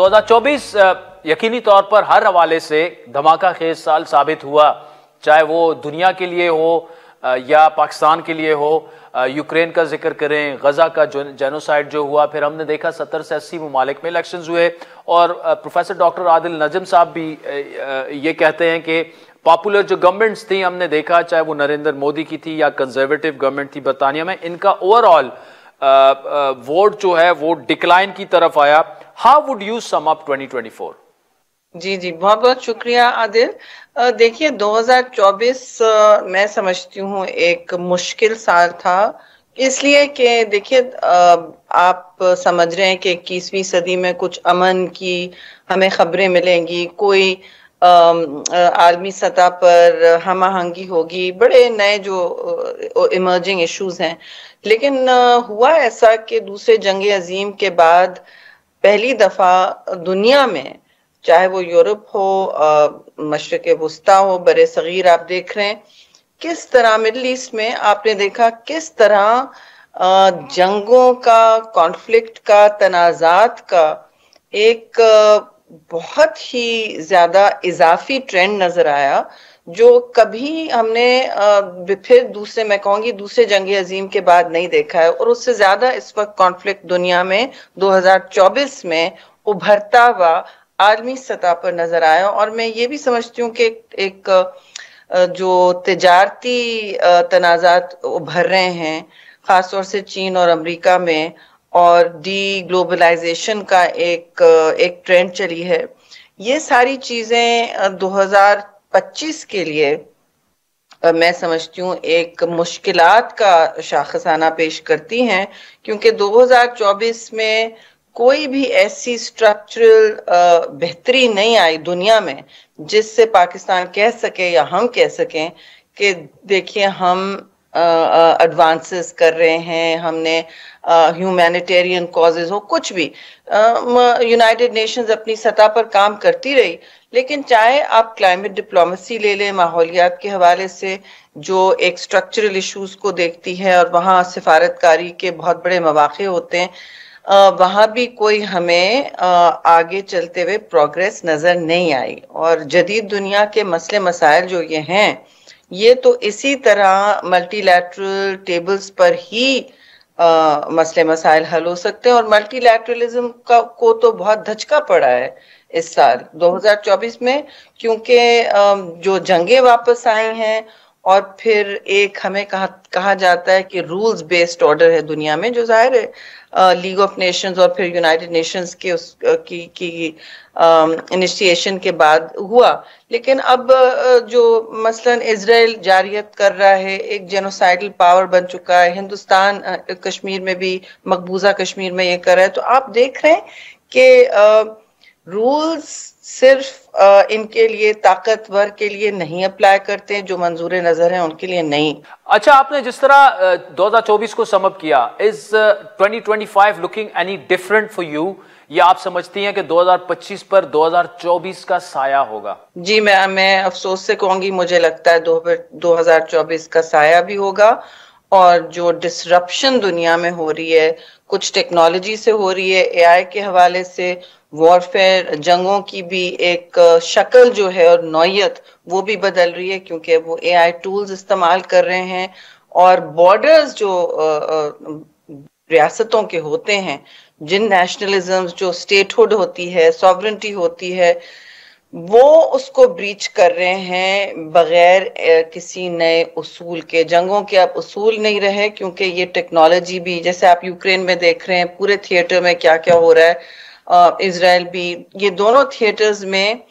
2024 यकीनी तौर पर हर हवाले से धमाका खेज साल साबित हुआ, चाहे वो दुनिया के लिए हो या पाकिस्तान के लिए हो। यूक्रेन का जिक्र करें, गजा का जेनोसाइड जो हुआ, फिर हमने देखा 70 से 80 ममालिक में इलेक्शंस हुए। और प्रोफेसर डॉक्टर आदिल नजम साहब भी ये कहते हैं कि पॉपुलर जो गवर्नमेंट्स थी, हमने देखा चाहे वो नरेंद्र मोदी की थी या कंजर्वेटिव गवर्नमेंट थी बरतानिया में, इनका ओवरऑल वोट जो है वो डिक्लाइन की तरफ आया। How would you sum up 2024? जी जी, बहुत बहुत शुक्रिया आदिल। देखिए 2024 मैं समझती हूँ एक मुश्किल साल था, इसलिए कि देखिए आप समझ रहे हैं कि 21वीं सदी में कुछ अमन की हमें खबरें मिलेंगी, कोई आलमी सतह पर हम आहंगी होगी, बड़े नए जो इमर्जिंग इश्यूज हैं। लेकिन हुआ ऐसा कि दूसरे जंग अजीम के बाद पहली दफा दुनिया में, चाहे वो यूरोप हो, मशरिक वस्ता हो, बरे सगीर, आप देख रहे हैं किस तरह मिडल ईस्ट में आपने देखा किस तरह जंगों का, कॉन्फ्लिक्ट का, तनाजात का एक बहुत ही ज्यादा इजाफी ट्रेंड नजर आया, जो कभी हमने फिर दूसरे, मैं कहूंगी दूसरे जंग अजीम के बाद नहीं देखा है। और उससे ज्यादा इस वक्त कॉन्फ्लिक्ट दुनिया में 2024 में उभरता हुआ आलमी सतह पर नजर आया। और मैं ये भी समझती हूँ कि एक जो तिजारती तनाजात उभर रहे हैं, खासतौर से चीन और अमेरिका में, और डी ग्लोबलाइजेशन का एक ट्रेंड चली है, ये सारी चीजें 2025 के लिए मैं समझती हूँ एक मुश्किलात का शाखसाना पेश करती हैं, क्योंकि 2024 में कोई भी ऐसी स्ट्रक्चरल बेहतरी नहीं आई दुनिया में जिससे पाकिस्तान कह सके या हम कह सकें कि देखिए हम एडवांसेस कर रहे हैं, हमने ह्यूमैनिटेरियन कॉजेज हो, कुछ भी। यूनाइटेड नेशंस अपनी सतह पर काम करती रही, लेकिन चाहे आप क्लाइमेट डिप्लोमेसी ले लें, माहौलियात के हवाले से जो एक स्ट्रक्चरल इश्यूज को देखती है और वहाँ सिफारतकारी के बहुत बड़े मौके होते हैं, वहां भी कोई हमें आगे चलते हुए प्रोग्रेस नजर नहीं आई। और जदीद दुनिया के मसले मसाइल जो ये हैं, ये तो इसी तरह मल्टीलैटरल टेबल्स पर ही मसले मसाइल हल हो सकते हैं। और मल्टीलैटरलिज्म का को तो बहुत धचका पड़ा है इस साल 2024 में, क्योंकि जो जंगें वापस आई हैं, और फिर एक हमें कहा जाता है कि रूल्स बेस्ड ऑर्डर है दुनिया में, जो जाहिर है लीग ऑफ नेशंस और फिर यूनाइटेड नेशंस के की इनिशिएशन के बाद हुआ। लेकिन अब जो मसलन इजराइल जारियत कर रहा है, एक जेनोसाइडल पावर बन चुका है, हिंदुस्तान कश्मीर में भी, मकबूजा कश्मीर में ये कर रहा है, तो आप देख रहे हैं कि रूल्स सिर्फ इनके लिए, ताकतवर के लिए नहीं अप्लाई करते हैं, जो मंजूर नजर है उनके लिए नहीं। अच्छा, आपने जिस तरह 2024 को समअप किया, is 2025 looking any different for you, या आप समझती हैं कि 2025 पर 2024 का साया होगा? जी, मैं अफसोस से कहूंगी, मुझे लगता है 2024 का साया भी होगा। और जो डिसरप्शन दुनिया में हो रही है, कुछ टेक्नोलॉजी से हो रही है, एआई के हवाले से, वॉरफेयर, जंगों की भी एक शक्ल जो है और नौयत वो भी बदल रही है, क्योंकि वो एआई टूल्स इस्तेमाल कर रहे हैं। और बॉर्डर्स जो रियासतों के होते हैं, जिन नेशनलिज्म, जो स्टेटहुड होती है, सॉवरेंटी होती है, वो उसको ब्रीच कर रहे हैं बगैर किसी नए उसूल के। जंगों के अब उसूल नहीं रहे, क्योंकि ये टेक्नोलॉजी भी, जैसे आप यूक्रेन में देख रहे हैं पूरे थिएटर में क्या क्या हो रहा है, इजराइल भी, ये दोनों थिएटर्स में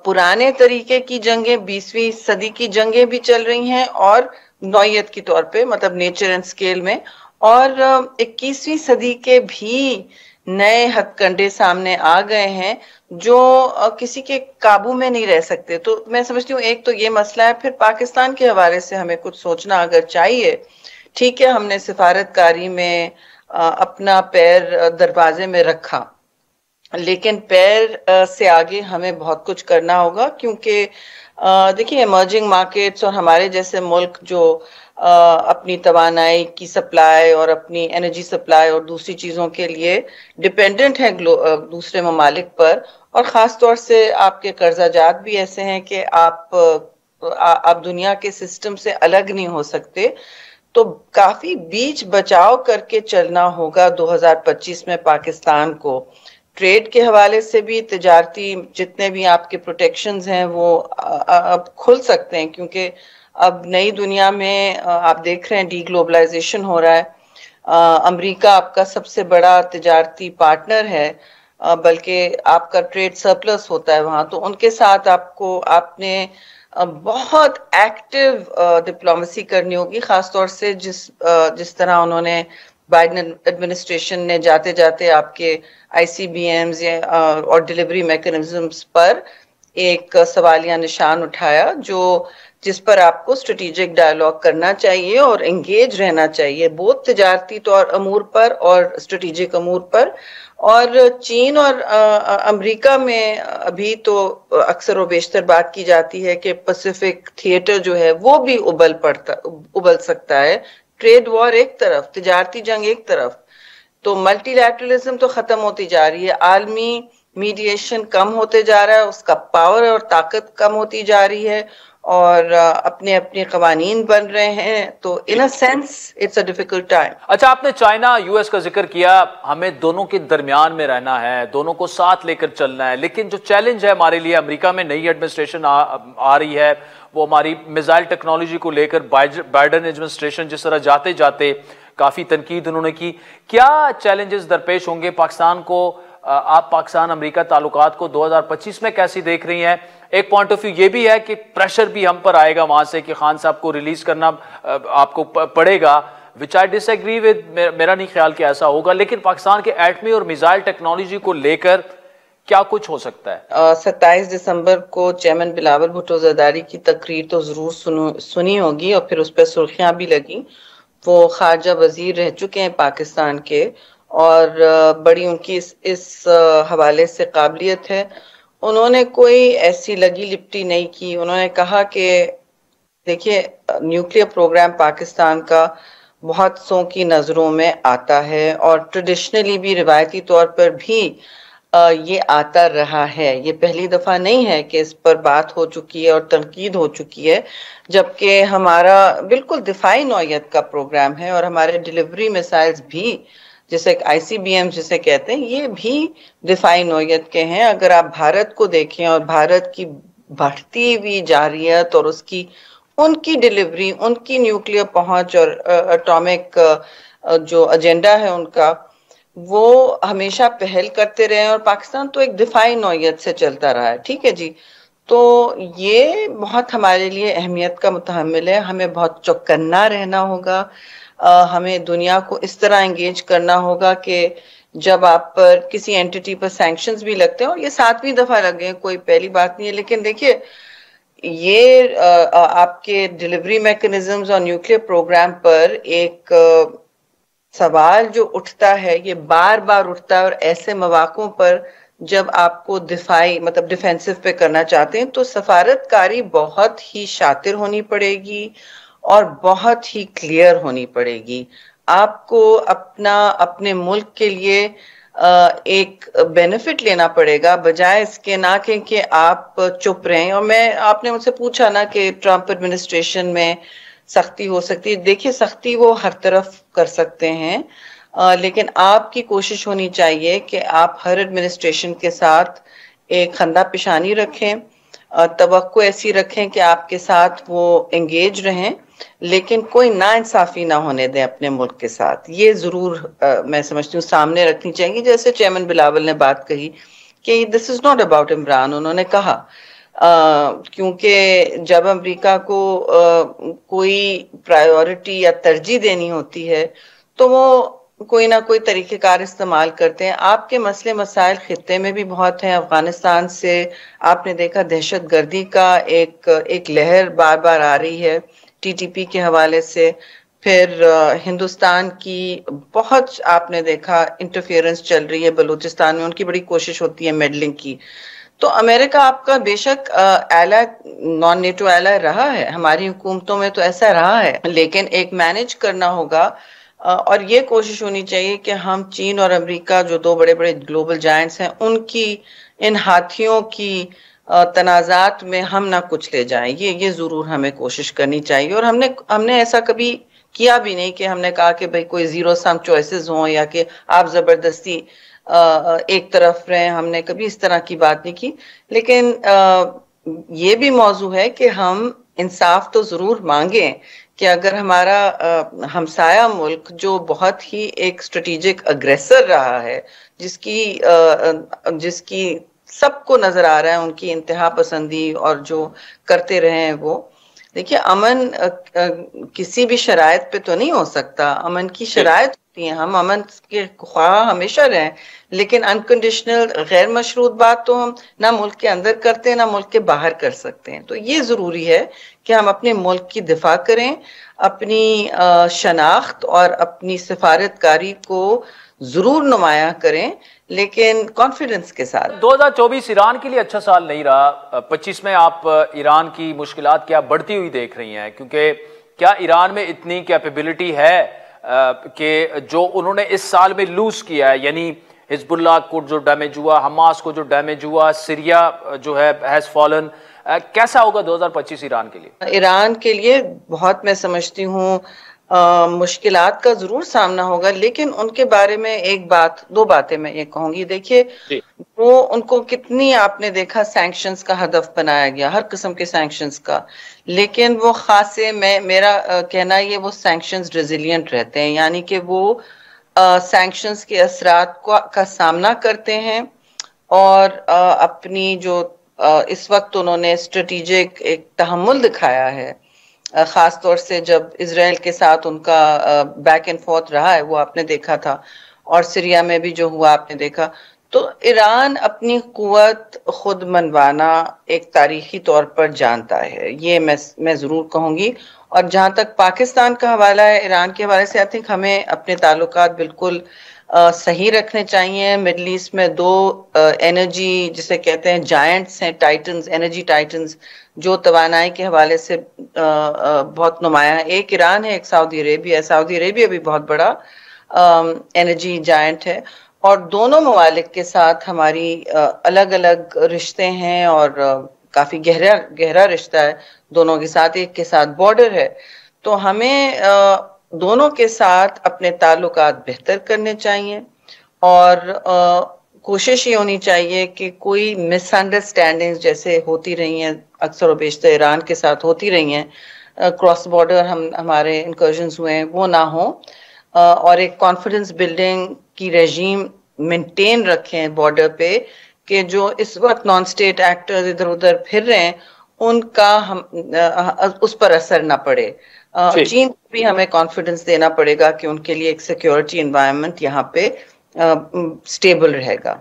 पुराने तरीके की जंगें, 20वीं सदी की जंगें भी चल रही हैं, और नौयत के तौर पे, मतलब नेचर एंड स्केल में, और 21वीं सदी के भी नए हथकंडे सामने आ गए हैं जो किसी के काबू में नहीं रह सकते। तो मैं समझती हूँ एक तो ये मसला है। फिर पाकिस्तान के हवाले से हमें कुछ सोचना अगर चाहिए, ठीक है, हमने सिफारतकारी में अपना पैर दरवाजे में रखा, लेकिन पैर से आगे हमें बहुत कुछ करना होगा, क्योंकि देखिए इमर्जिंग मार्केट्स और हमारे जैसे मुल्क जो अपनी तवानाई की सप्लाई और अपनी एनर्जी सप्लाई और दूसरी चीजों के लिए डिपेंडेंट है दूसरे ममालिक पर, और ख़ास तौर से आपके कर्जाजात भी ऐसे हैं कि आप दुनिया के सिस्टम से अलग नहीं हो सकते। तो काफी बीच बचाव करके चलना होगा 2025 में पाकिस्तान को। ट्रेड के हवाले से भी तिजारती जितने भी आपके प्रोटेक्शंस हैं वो अब खुल सकते हैं, क्योंकि अब नई दुनिया में आप देख रहे हैं डी ग्लोबलाइजेशन हो रहा है। अमेरिका आपका सबसे बड़ा तिजारती पार्टनर है, बल्कि आपका ट्रेड सरप्लस होता है वहां, तो उनके साथ आपने बहुत एक्टिव डिप्लोमेसी करनी होगी, खासतौर से जिस तरह उन्होंने बाइडेन एडमिनिस्ट्रेशन ने जाते जाते आपके आईसीबीएम्स और डिलीवरी मैकेनिज्म्स पर एक सवालिया निशान उठाया, जिस पर आपको स्ट्रेटेजिक डायलॉग करना चाहिए और एंगेज रहना चाहिए, बहुत तिजारती तौर अमूर पर और स्ट्रेटेजिक अमूर पर। और चीन और अमेरिका में अभी तो अक्सर व बेशतर बात की जाती है कि पैसिफिक थिएटर जो है वो भी उबल सकता है। ट्रेड वॉर एक तरफ, तिजारती जंग एक तरफ, तो मल्टीलैटरलिज्म तो खत्म होती जा रही है, आलमी मीडिएशन कम होते जा रहा है, उसका पावर और ताकत कम होती जा रही है, और अपने अपने कवानीन बन रहे हैं, तो in a sense it's a difficult time. अच्छा, आपने चाइना यूएस का जिक्र किया, हमें दोनों के दरमियान में रहना है, दोनों को साथ लेकर चलना है, लेकिन जो चैलेंज है हमारे लिए, अमेरिका में नई एडमिनिस्ट्रेशन आ रही है, वो हमारी मिसाइल टेक्नोलॉजी को लेकर बाइडेन एडमिनिस्ट्रेशन जिस तरह जाते जाते काफी तनकीद उन्होंने की, क्या चैलेंजेस दरपेश होंगे पाकिस्तान को? आप पाकिस्तान अमेरिका ताल्लुकात को 2025 में कैसी देख रही हैं? एक पॉइंट ऑफ व्यू ये भी है कि प्रेशर भी हम पर आएगा वहां से कि खान साहब को रिलीज करना आपको पड़ेगा, विच आई डिसएग्री विद, मेरा नहीं ख्याल कि ऐसा होगा, लेकिन पाकिस्तान के एटमी और मिसाइल टेक्नोलॉजी को लेकर क्या कुछ हो सकता है? 27 दिसंबर को चेयरमैन बिलावल भुट्टो जरदारी की तकरीर तो जरूर सुनी होगी, और फिर उस पर सुर्खियां भी लगी। वो खारजा वजीर रह चुके हैं पाकिस्तान के, और बड़ी उनकी इस हवाले से काबिलियत है। उन्होंने कोई ऐसी लगी लिपटी नहीं की। उन्होंने कहा कि देखिए, न्यूक्लियर प्रोग्राम पाकिस्तान का बहुत सौ की नजरों में आता है, और ट्रेडिशनली भी, रिवायती तौर पर भी ये आता रहा है। ये पहली दफा नहीं है कि इस पर बात हो चुकी है और तनकीद हो चुकी है, जबकि हमारा बिल्कुल दिफाई नौयत का प्रोग्राम है, और हमारे डिलीवरी मिसाइल्स भी, जैसे आईसीबीएम जिसे कहते हैं, ये भी दिफाई नौयत के हैं। अगर आप भारत को देखें और भारत की बढ़ती हुई जारियत और उनकी डिलीवरी, उनकी न्यूक्लियर पहुंच और एटॉमिक जो एजेंडा है उनका, वो हमेशा पहल करते रहे, और पाकिस्तान तो एक दिफाई नौयत से चलता रहा है। ठीक है जी, तो ये बहुत हमारे लिए अहमियत का मुतहम्मिल है। हमें बहुत चौकन्ना रहना होगा, हमें दुनिया को इस तरह एंगेज करना होगा कि जब आप पर किसी एंटिटी पर सैंक्शंस भी लगते हैं, और ये 7वीं दफा लगे हैं, कोई पहली बात नहीं है, लेकिन देखिए ये आपके डिलीवरी मैकेनिज्म्स और न्यूक्लियर प्रोग्राम पर एक सवाल जो उठता है, ये बार बार उठता है, और ऐसे मौकों पर जब आपको दिफाई मतलब डिफेंसिव पे करना चाहते हैं, तो सफारतकारी बहुत ही शातिर होनी पड़ेगी और बहुत ही क्लियर होनी पड़ेगी। आपको अपने मुल्क के लिए एक बेनिफिट लेना पड़ेगा, बजाय इसके ना कि आप चुप रहें। और आपने मुझसे पूछा ना कि ट्रंप एडमिनिस्ट्रेशन में सख्ती हो सकती है। देखिए, सख्ती वो हर तरफ कर सकते हैं, लेकिन आपकी कोशिश होनी चाहिए कि आप हर एडमिनिस्ट्रेशन के साथ एक खंदा पेशानी रखें, तवक्को ऐसी रखें कि आपके साथ वो एंगेज रहें, लेकिन कोई नाइंसाफी ना होने दें अपने मुल्क के साथ। ये जरूर मैं समझती हूँ सामने रखनी चाहिए। जैसे चेयरमैन बिलावल ने बात कही कि this is not about Imran, उन्होंने कहा, क्योंकि जब अमेरिका को कोई प्रायोरिटी या तरजीह देनी होती है, तो वो कोई ना कोई तरीकेकार इस्तेमाल करते हैं। आपके मसले मसाइल खित्ते में भी बहुत हैं। अफगानिस्तान से आपने देखा दहशतगर्दी का एक लहर बार बार आ रही है टीटीपी के हवाले से। फिर हिंदुस्तान की बहुत आपने देखा इंटरफेरेंस चल रही है बलूचिस्तान में, उनकी बड़ी कोशिश होती है मेडलिंग की। तो अमेरिका आपका बेशक एला, नॉन नेटो एला रहा है, हमारी हुकूमतों में तो ऐसा रहा है, लेकिन एक मैनेज करना होगा। और ये कोशिश होनी चाहिए कि हम चीन और अमेरिका जो दो बड़े बड़े ग्लोबल जायंट्स हैं, उनकी इन हाथियों की तनाजात में हम ना कुछ ले जाएं। ये जरूर हमें कोशिश करनी चाहिए। और हमने हमने ऐसा कभी किया भी नहीं कि हमने कहा कि भाई कोई जीरो सम चॉइसेस हों या कि आप जबरदस्ती एक तरफ रहे। हमने कभी इस तरह की बात नहीं की। लेकिन ये भी मौजू है कि हम इंसाफ तो जरूर मांगे कि अगर हमारा हमसाया मुल्क जो बहुत ही एक स्ट्रेटेजिक अग्रेसर रहा है, जिसकी सबको नजर आ रहा है उनकी इंतहा पसंदी और जो करते रहे हैं वो, देखिए अमन किसी भी शराइत पे तो नहीं हो सकता। अमन की शराइत होती है, हम अमन के ख्वाह हमेशा रहें, लेकिन अनकंडीशनल गैर मशरूत बात तो हम ना मुल्क के अंदर करते हैं ना मुल्क के बाहर कर सकते हैं। तो ये जरूरी है कि हम अपने मुल्क की दिफा करें, अपनी शनाख्त और अपनी सिफारतकारी को जरूर नुमाया करें, लेकिन कॉन्फिडेंस के साथ। 2024 ईरान के लिए अच्छा साल नहीं रहा। 25 में आप ईरान की मुश्किलात क्या बढ़ती हुई देख रही हैं? क्योंकि क्या ईरान में इतनी कैपेबिलिटी है कि जो उन्होंने इस साल में लूज किया है, यानी हिजबुल्लाह को जो डैमेज हुआ, हमास को जो डैमेज हुआ, सीरिया जो है हैज फॉलन, कैसा होगा 2025 ईरान के लिए? ईरान के लिए बहुत, मैं समझती हूँ मुश्किलात का जरूर सामना होगा, लेकिन उनके बारे में एक बात, दो बातें मैं ये कहूंगी। देखिए वो उनको कितनी आपने देखा सैंक्शंस का हदफ बनाया गया, हर किस्म के सैंक्शंस का, लेकिन वो खासे मेरा कहना ये वो सैंक्शंस रेजिलिएंट रहते हैं, यानी कि वो सैंक्शंस के असरात का सामना करते हैं। और अपनी जो इस वक्त उन्होंने स्ट्रेटेजिक एक तहम्मुल दिखाया है, खास तौर से जब इजराइल के साथ उनका बैक एंड फोर्थ रहा है, वो आपने देखा था, और सीरिया में भी जो हुआ आपने देखा। तो ईरान अपनी कुव्वत खुद मनवाना एक तारीखी तौर पर जानता है, ये मैं जरूर कहूंगी। और जहां तक पाकिस्तान का हवाला है, ईरान के हवाले से आई थिंक हमें अपने ताल्लुकात बिल्कुल सही रखने चाहिए। मिडल ईस्ट में दो एनर्जी जिसे कहते हैं जायंट्स हैं, टाइटन्स, एनर्जी टाइटन्स, जो तवानाई के हवाले से बहुत नुमाया है। एक ईरान है, एक सऊदी अरेबिया। सऊदी अरेबिया भी बहुत बड़ा एनर्जी जायंट है, और दोनों ममालिक के साथ हमारी अलग अलग रिश्ते हैं, और काफी गहरा रिश्ता है दोनों के साथ। एक के साथ बॉर्डर है, तो हमें दोनों के साथ अपने ताल्लुकात बेहतर करने चाहिए। और कोशिश ये होनी चाहिए कि कोई मिसअंडरस्टैंडिंग्स जैसे होती रही हैं, अक्सर और बेशतर ईरान के साथ होती रही हैं, क्रॉस बॉर्डर हमारे इंकर्जन्स हुए हैं, वो ना हो। और एक कॉन्फिडेंस बिल्डिंग की रेजीम मेंटेन रखें बॉर्डर पे, कि जो इस वक्त नॉन स्टेट एक्टर्स इधर उधर फिर रहे हैं उनका उस पर असर ना पड़े। चीन को भी हमें कॉन्फिडेंस देना पड़ेगा कि उनके लिए एक सिक्योरिटी एनवायरनमेंट यहाँ पे स्टेबल रहेगा।